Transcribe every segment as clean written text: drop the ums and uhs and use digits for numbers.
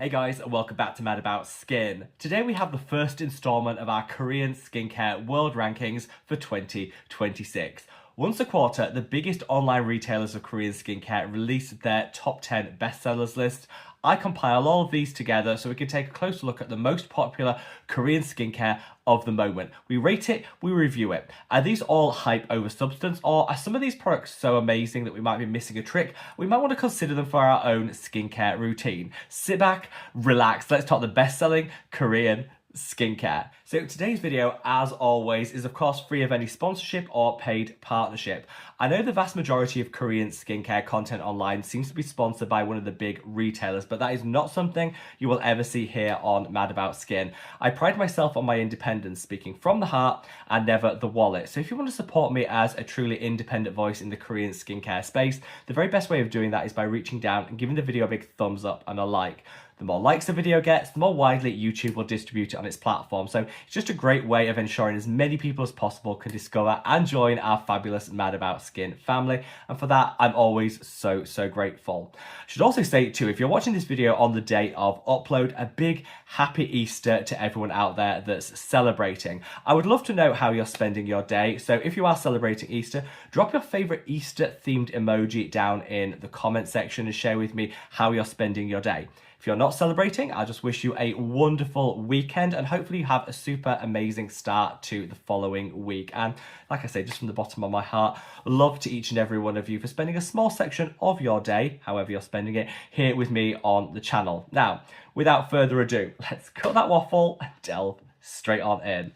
Hey guys, and welcome back to Mad About Skin. Today we have the first installment of our Korean skincare world rankings for 2026. Once a quarter, the biggest online retailers of Korean skincare release their top 10 bestsellers list. I compile all of these together so we can take a closer look at the most popular Korean skincare of the moment. We rate it, we review it. Are these all hype over substance, or are some of these products so amazing that we might be missing a trick? We might want to consider them for our own skincare routine. Sit back, relax, let's talk the best-selling Korean skincare. So today's video, as always, is of course free of any sponsorship or paid partnership. I know the vast majority of Korean skincare content online seems to be sponsored by one of the big retailers, but that is not something you will ever see here on Mad About Skin. I pride myself on my independence, speaking from the heart and never the wallet. So if you want to support me as a truly independent voice in the Korean skincare space, the very best way of doing that is by reaching down and giving the video a big thumbs up and a like. The more likes the video gets, the more widely YouTube will distribute it on its platform. So it's just a great way of ensuring as many people as possible can discover and join our fabulous Mad About Skin family. And for that, I'm always so grateful. I should also say too, if you're watching this video on the day of upload, a big happy Easter to everyone out there that's celebrating. I would love to know how you're spending your day. So if you are celebrating Easter, drop your favorite Easter themed emoji down in the comment section and share with me how you're spending your day. If you're not celebrating, I just wish you a wonderful weekend and hopefully you have a super amazing start to the following week. And like I say, just from the bottom of my heart, love to each and every one of you for spending a small section of your day, however you're spending it, here with me on the channel. Now, without further ado, let's cut that waffle and delve straight on in.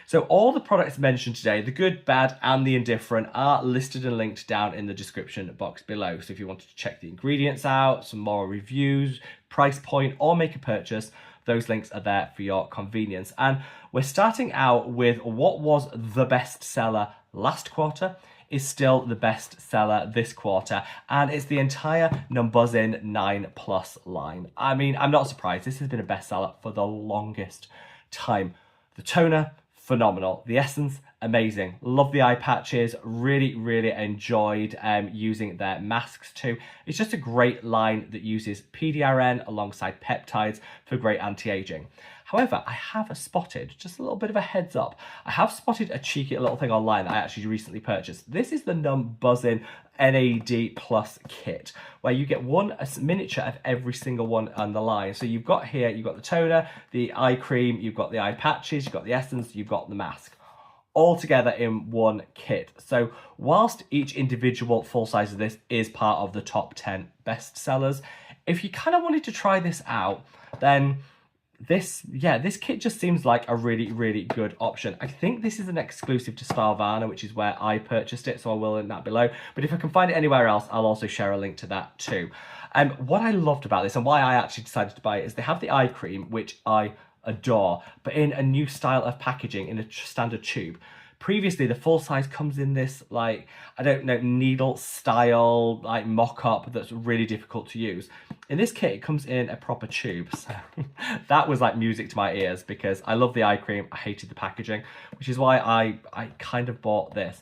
So all the products mentioned today, the good, bad, and the indifferent, are listed and linked down in the description box below. So if you wanted to check the ingredients out, some more reviews, price point, or make a purchase, those links are there for your convenience. And we're starting out with what was the best seller last quarter is still the best seller this quarter, and it's the entire numbuzin 9+ line. I mean, I'm not surprised. This has been a bestseller for the longest time. The toner, phenomenal. The essence, amazing. Love the eye patches. Really enjoyed using their masks too. It's just a great line that uses PDRN alongside peptides for great anti-aging. However, I have spotted, just a little bit of a heads up, I have spotted a cheeky little thing online that I actually recently purchased. This is the numbuzin NAD Plus kit, where you get a miniature of every single one on the line. So you've got here, you've got the toner, the eye cream, you've got the eye patches, you've got the essence, you've got the mask, all together in one kit. So whilst each individual full size of this is part of the top 10 best sellers, if you kind of wanted to try this out, then this kit just seems like a really good option. I think this is an exclusive to Starvana, which is where I purchased it, so I will link that below. But if I can find it anywhere else, I'll also share a link to that too. What I loved about this and why I actually decided to buy it is they have the eye cream, which I adore, but in a new style of packaging, in a standard tube. Previously, the full size comes in this, like, I don't know, needle style, like mock-up that's really difficult to use. In this kit, it comes in a proper tube. So that was like music to my ears because I love the eye cream. I hated the packaging, which is why I kind of bought this.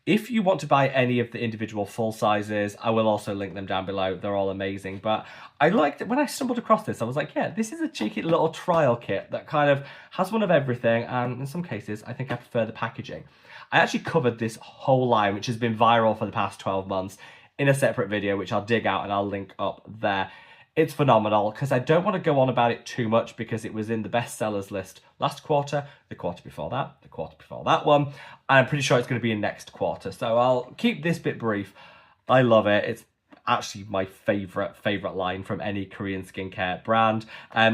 If you want to buy any of the individual full sizes, I will also link them down below. They're all amazing. But I liked it when I stumbled across this. I was like, yeah, this is a cheeky little trial kit that kind of has one of everything. And in some cases, I think I prefer the packaging. I actually covered this whole line, which has been viral for the past 12 months, in a separate video, which I'll dig out and I'll link up there. It's phenomenal because I don't want to go on about it too much because it was in the bestsellers list last quarter, the quarter before that, the quarter before that one, and I'm pretty sure it's going to be in next quarter. So I'll keep this bit brief. I love it. It's actually my favorite line from any Korean skincare brand.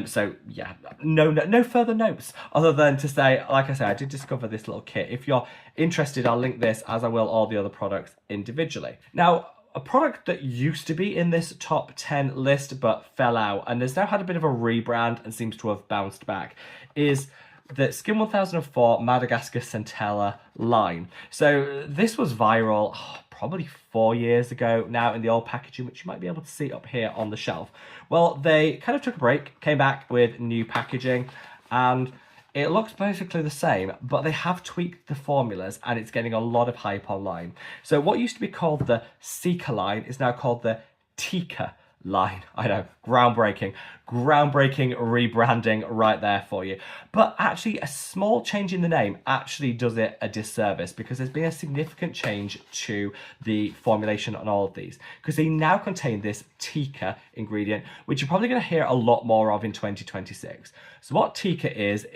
So yeah, no further notes other than to say, like I said, I did discover this little kit. If you're interested, I'll link this as I will all the other products individually. Now, a product that used to be in this top 10 list but fell out and has now had a bit of a rebrand and seems to have bounced back is the Skin 1004 Madagascar Centella line. So this was viral probably 4 years ago now in the old packaging, which you might be able to see up here on the shelf. Well, they kind of took a break, came back with new packaging, and it looks basically the same, but they have tweaked the formulas and it's getting a lot of hype online. So what used to be called the Sika line is now called the Tika line. I know, groundbreaking rebranding right there for you. But actually, a small change in the name actually does it a disservice, because there's been a significant change to the formulation on all of these, because they now contain this tika ingredient, which you're probably going to hear a lot more of in 2026. So what tika is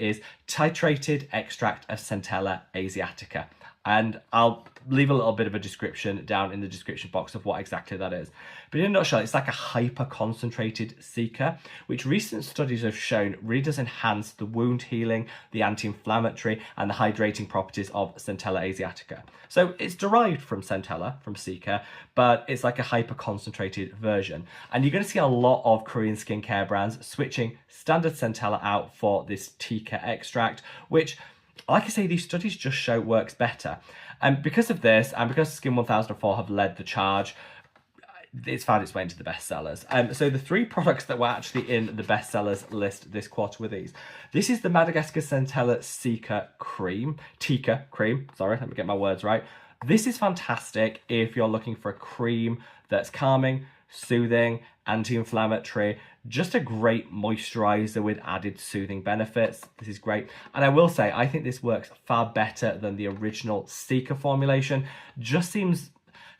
titrated extract of centella asiatica. And I'll leave a little bit of a description down in the description box of what exactly that is. But in a nutshell, it's like a hyper-concentrated Sika, which recent studies have shown really does enhance the wound healing, the anti-inflammatory, and the hydrating properties of centella asiatica. So it's derived from centella, from Sika, but it's like a hyper-concentrated version. And you're going to see a lot of Korean skincare brands switching standard centella out for this Tika extract, which, like I say, these studies just show works better. And because of this, and because Skin 1004 have led the charge, it's found its way into the bestsellers. So the 3 products that were actually in the bestsellers list this quarter were these. This is the Madagascar Centella Tika cream. Sorry, let me get my words right. This is fantastic if you're looking for a cream that's calming, soothing, anti-inflammatory, just a great moisturizer with added soothing benefits. This is great. And I will say, I think this works far better than the original Sika formulation. Just seems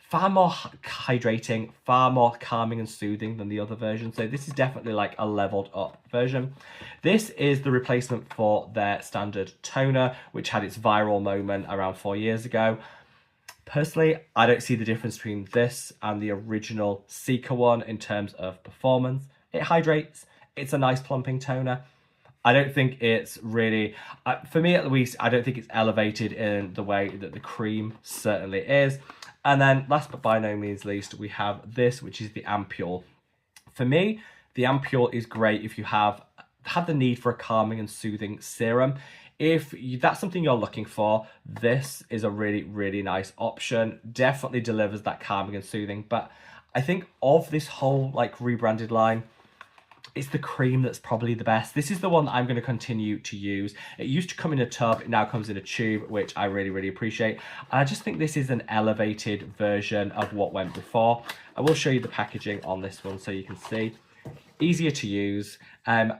far more hydrating, far more calming and soothing than the other version. So this is definitely like a leveled up version. This is the replacement for their standard toner, which had its viral moment around 4 years ago. Personally, I don't see the difference between this and the original Sika one in terms of performance. It hydrates, it's a nice plumping toner. I don't think it's really, for me at least, I don't think it's elevated in the way that the cream certainly is. And then last but by no means least, we have this, which is the ampoule. For me, the ampoule is great if you have the need for a calming and soothing serum. If that's something you're looking for, this is a really, really nice option. Definitely delivers that calming and soothing. But I think of this whole like rebranded line, it's the cream that's probably the best. This is the one that I'm going to continue to use. It used to come in a tub, it now comes in a tube, which I really, really appreciate. And I just think this is an elevated version of what went before. I will show you the packaging on this one so you can see. Easier to use, and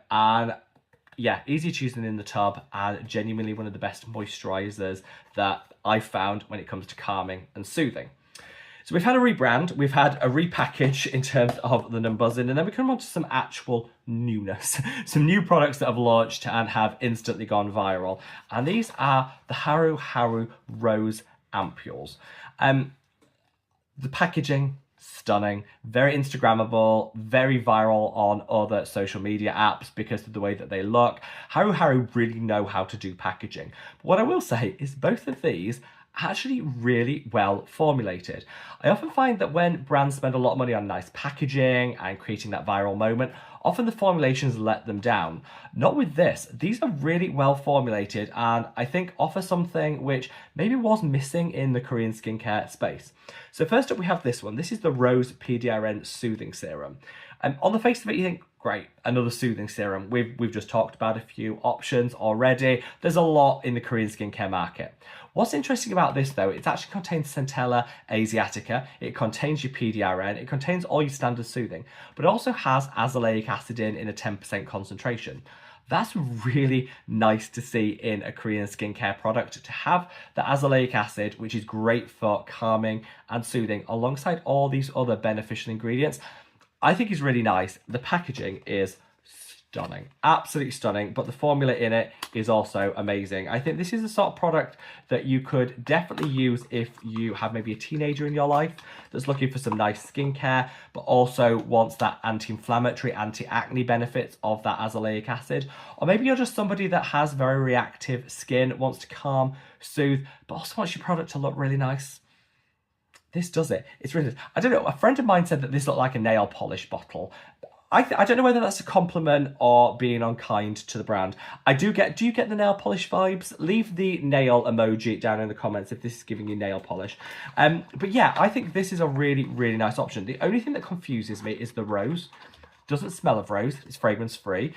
yeah, easier to use than in the tub, and genuinely one of the best moisturizers that I've found when it comes to calming and soothing. So we've had a rebrand, we've had a repackage in terms of the numbuzin, and then we come on to some actual newness, some new products that have launched and have instantly gone viral. And these are the Haru Rose Ampules. The packaging, stunning, very Instagrammable, very viral on other social media apps because of the way that they look. Haru really know how to do packaging. But what I will say is both of these actually really well formulated. I often find that when brands spend a lot of money on nice packaging and creating that viral moment, often the formulations let them down. Not with this. These are really well formulated and I think offer something which maybe was missing in the Korean skincare space. So first up we have this one. This is the Rose PDRN Soothing Serum. On the face of it you think, great, another soothing serum. We've just talked about a few options already. There's a lot in the Korean skincare market. What's interesting about this though, it actually contains centella asiatica, it contains your PDRN, it contains all your standard soothing, but it also has azelaic acid in a 10% concentration. That's really nice to see in a Korean skincare product, to have the azelaic acid, which is great for calming and soothing, alongside all these other beneficial ingredients. I think is really nice. The packaging is stunning, absolutely stunning, but the formula in it is also amazing. I think this is the sort of product that you could definitely use if you have maybe a teenager in your life that's looking for some nice skincare, but also wants that anti-inflammatory, anti-acne benefits of that azelaic acid. Or maybe you're just somebody that has very reactive skin, wants to calm, soothe, but also wants your product to look really nice. This does it. It's really, I don't know, a friend of mine said that this looked like a nail polish bottle. I don't know whether that's a compliment or being unkind to the brand. Do you get the nail polish vibes? Leave the nail emoji down in the comments if this is giving you nail polish. But yeah, I think this is a really, really nice option. The only thing that confuses me is the rose. Doesn't smell of rose, it's fragrance free.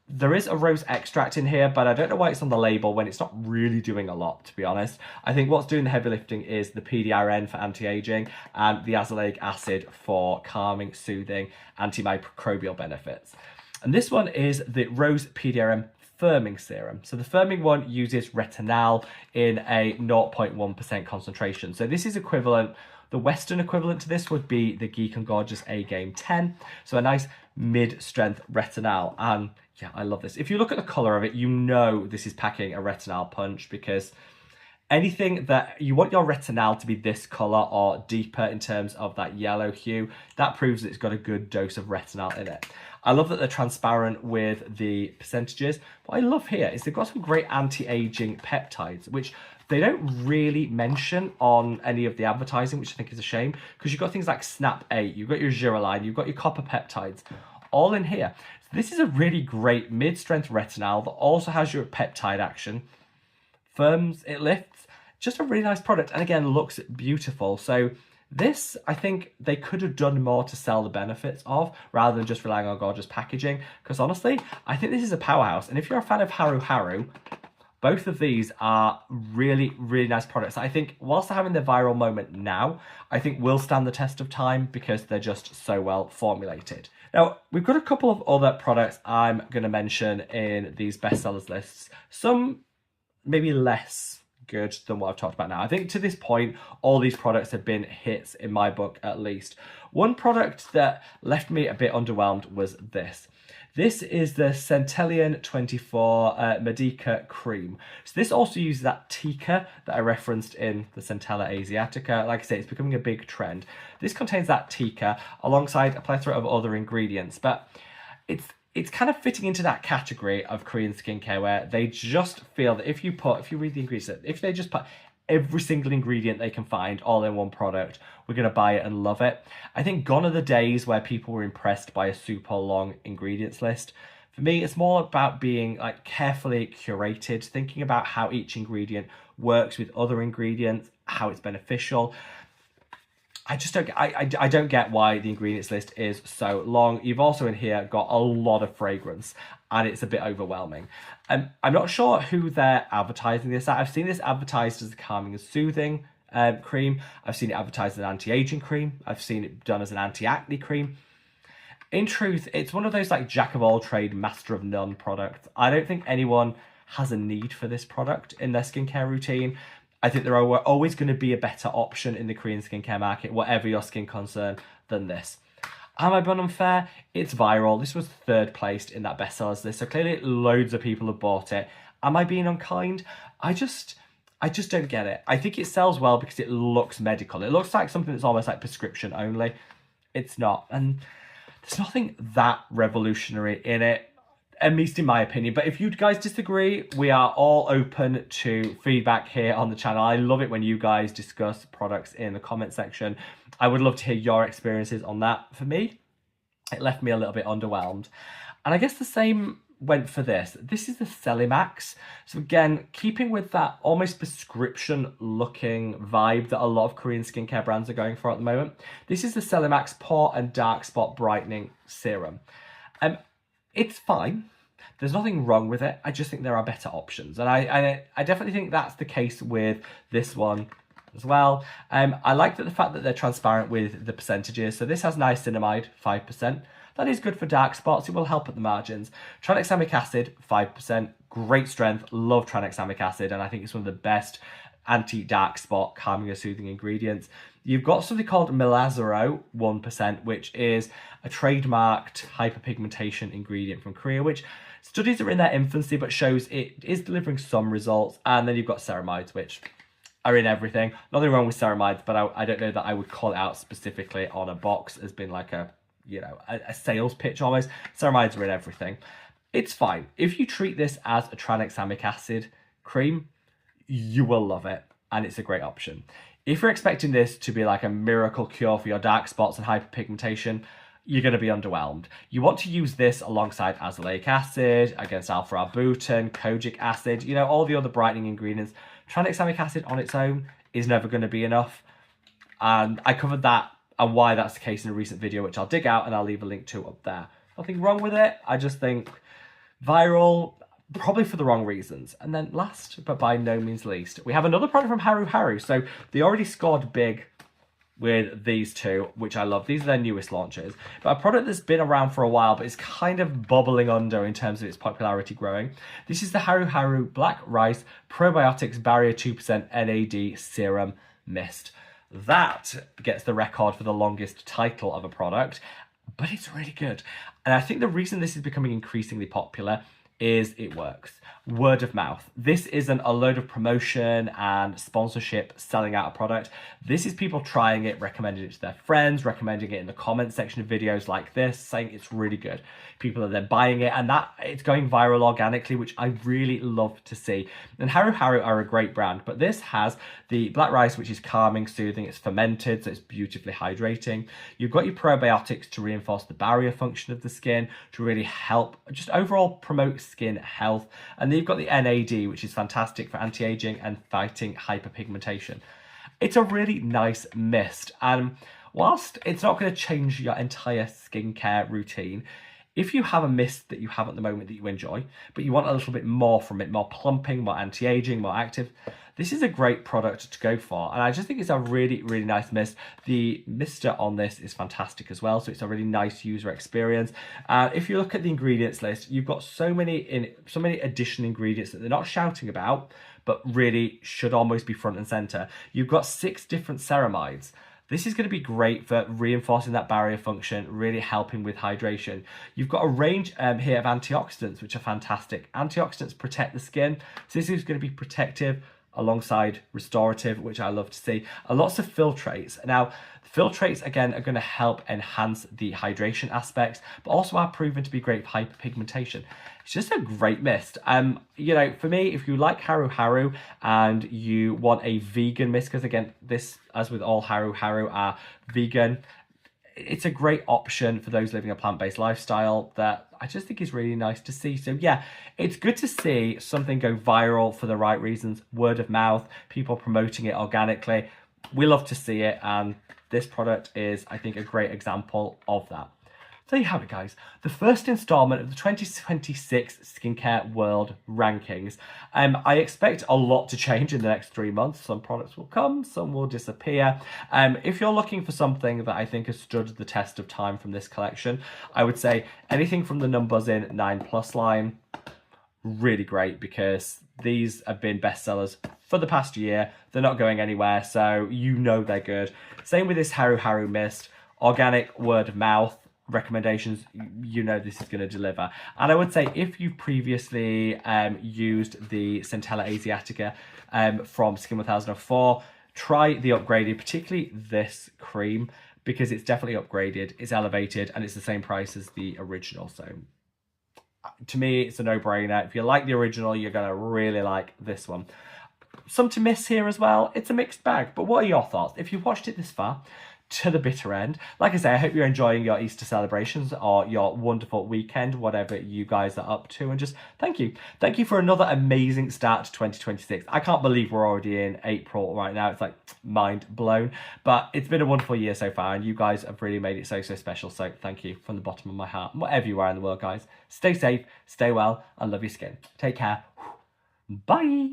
There is a rose extract in here, but I don't know why it's on the label when it's not really doing a lot, to be honest. I think what's doing the heavy lifting is the PDRN for anti-aging and the azelaic acid for calming, soothing, antimicrobial benefits. And this one is the Rose PDRM firming serum. So the firming one uses retinal in a 0.1% concentration. So this is equivalent, the Western equivalent to this would be the Geek and Gorgeous A Game 10. So a nice mid-strength retinal. And yeah, I love this. If you look at the color of it, you know this is packing a retinal punch, because anything that you want your retinal to be this color or deeper in terms of that yellow hue, that proves that it's got a good dose of retinal in it. I love that they're transparent with the percentages. What I love here is they've got some great anti-aging peptides, which they don't really mention on any of the advertising, which I think is a shame, because you've got things like Snap 8, you've got your Giraline, you've got your copper peptides, all in here. So this is a really great mid-strength retinal that also has your peptide action, firms, it lifts, just a really nice product, and again, looks beautiful. So this, I think they could have done more to sell the benefits of, rather than just relying on gorgeous packaging, because honestly, I think this is a powerhouse. And if you're a fan of Haru, both of these are really, really nice products. I think whilst they're having their viral moment now, I think will stand the test of time because they're just so well formulated. Now, we've got a couple of other products I'm going to mention in these bestsellers lists. Some maybe less good than what I've talked about now. I think to this point, all these products have been hits in my book, at least. One product that left me a bit underwhelmed was this. This is the Centella 24 Medica cream. So this also uses that tica that I referenced in the Centella Asiatica. Like I say, it's becoming a big trend. This contains that tica alongside a plethora of other ingredients, but it's kind of fitting into that category of Korean skincare where they just feel that if you read the ingredients, if they just put every single ingredient they can find all in one product, we're going to buy it and love it. I think gone are the days where people were impressed by a super long ingredients list. For me, it's more about being like carefully curated, thinking about how each ingredient works with other ingredients, how it's beneficial. I just don't, I don't get why the ingredients list is so long. You've also in here got a lot of fragrance and it's a bit overwhelming. I'm not sure who they're advertising this at. I've seen this advertised as a calming and soothing cream. I've seen it advertised as an anti-aging cream. I've seen it done as an anti-acne cream. In truth, it's one of those like jack of all trade, master of none products. I don't think anyone has a need for this product in their skincare routine. I think there are always going to be a better option in the Korean skincare market, whatever your skin concern, than this. Am I being unfair? It's viral. This was third placed in that bestsellers list, so clearly loads of people have bought it. Am I being unkind? I just don't get it. I think it sells well because it looks medical. It looks like something that's almost like prescription only. It's not, and there's nothing that revolutionary in it, at least in my opinion. But if you guys disagree, we are all open to feedback here on the channel. I love it when you guys discuss products in the comment section. I would love to hear your experiences on that. For me, it left me a little bit underwhelmed. And I guess the same went for this. This is the Cellimax. So again, keeping with that almost prescription looking vibe that a lot of Korean skincare brands are going for at the moment. This is the Cellimax Pore and Dark Spot Brightening Serum. It's fine. There's nothing wrong with it. I just think there are better options. And I definitely think that's the case with this one as well. I like the fact that they're transparent with the percentages. So this has niacinamide, 5%. That is good for dark spots. It will help at the margins. Tranexamic acid, 5%. Great strength. Love tranexamic acid. And I think it's one of the best anti-dark spot calming and soothing ingredients. You've got something called Milazero, 1%, which is a trademarked hyperpigmentation ingredient from Korea, which studies are in their infancy, but shows it is delivering some results. And then you've got ceramides, which are in everything. Nothing wrong with ceramides, but I don't know that I would call it out specifically on a box as being like a sales pitch almost. Ceramides are in everything. It's fine. If you treat this as a tranexamic acid cream, you will love it, and it's a great option. If you're expecting this to be like a miracle cure for your dark spots and hyperpigmentation, you're going to be underwhelmed. You want to use this alongside azelaic acid, against alpha-arbutin, kojic acid, all the other brightening ingredients. Tranexamic acid on its own is never going to be enough. And I covered that and why that's the case in a recent video, which I'll dig out and I'll leave a link to up there. Nothing wrong with it. I just think Viral, probably for the wrong reasons. And then last, but by no means least, we have another product from Haru. So they already scored big with these two, which I love. These are their newest launches. But a product that's been around for a while, but is kind of bubbling under in terms of its popularity growing. This is the Haru Black Rice Probiotics Barrier 2% NAD Serum Mist. That gets the record for the longest title of a product, but it's really good. And I think the reason this is becoming increasingly popular is it works. Word of mouth. This isn't a load of promotion and sponsorship selling out a product. This is people trying it, recommending it to their friends, recommending it in the comment section of videos like this, saying it's really good. People are then buying it, and that it's going viral organically, which I really love to see. And Haru are a great brand, but this has the black rice, which is calming, soothing. It's fermented, so it's beautifully hydrating. You've got your probiotics to reinforce the barrier function of the skin, to really help just overall promote skin health. And then you've got the NAD, which is fantastic for anti-aging and fighting hyperpigmentation. It's a really nice mist, and whilst it's not going to change your entire skincare routine, if you have a mist that you have at the moment that you enjoy, but you want a little bit more from it, more plumping, more anti-aging, more active, this is a great product to go for. And I just think it's a really, really nice mist. The mister on this is fantastic as well, so it's a really nice user experience. If you look at the ingredients list, you've got so many additional ingredients that they're not shouting about, but really should almost be front and center. You've got 6 different ceramides. This is going to be great for reinforcing that barrier function, really helping with hydration. You've got a range here of antioxidants, which are fantastic. Antioxidants protect the skin, so this is going to be protective alongside restorative, which I love to see. Lots of filtrates. Now, filtrates, again, are going to help enhance the hydration aspects, but also are proven to be great for hyperpigmentation. It's just a great mist. You know, for me, if you like Haru and you want a vegan mist, because again, this, as with all Haru are vegan, it's a great option for those living a plant-based lifestyle that I just think is really nice to see. So yeah, it's good to see something go viral for the right reasons. Word of mouth, people promoting it organically. We love to see it, and this product is, I think, a great example of that. There you have it, guys. The first installment of the 2026 Skincare World Rankings. I expect a lot to change in the next 3 months. Some products will come, some will disappear. If you're looking for something that I think has stood the test of time from this collection, I would say anything from the numbuzin 9+ line, really great, because these have been bestsellers for the past year. They're not going anywhere, so you know they're good. Same with this Haru Mist, organic, word of mouth recommendations, you know this is going to deliver. And I would say if you previously used the Centella Asiatica from Skin 1004, try the upgraded, particularly this cream, because it's definitely upgraded, it's elevated, and it's the same price as the original. So to me, it's a no-brainer. If you like the original, you're going to really like this one. Some to miss here as well. It's a mixed bag, but what are your thoughts? If you've watched it this far, to the bitter end, like I say, I hope you're enjoying your Easter celebrations or your wonderful weekend, whatever you guys are up to, and just thank you for another amazing start to 2026. I can't believe we're already in April right now. It's like mind blown, but it's been a wonderful year so far, and you guys have really made it so special. So thank you from the bottom of my heart. Whatever you are in the world, guys, stay safe, stay well, and love your skin. Take care. Bye.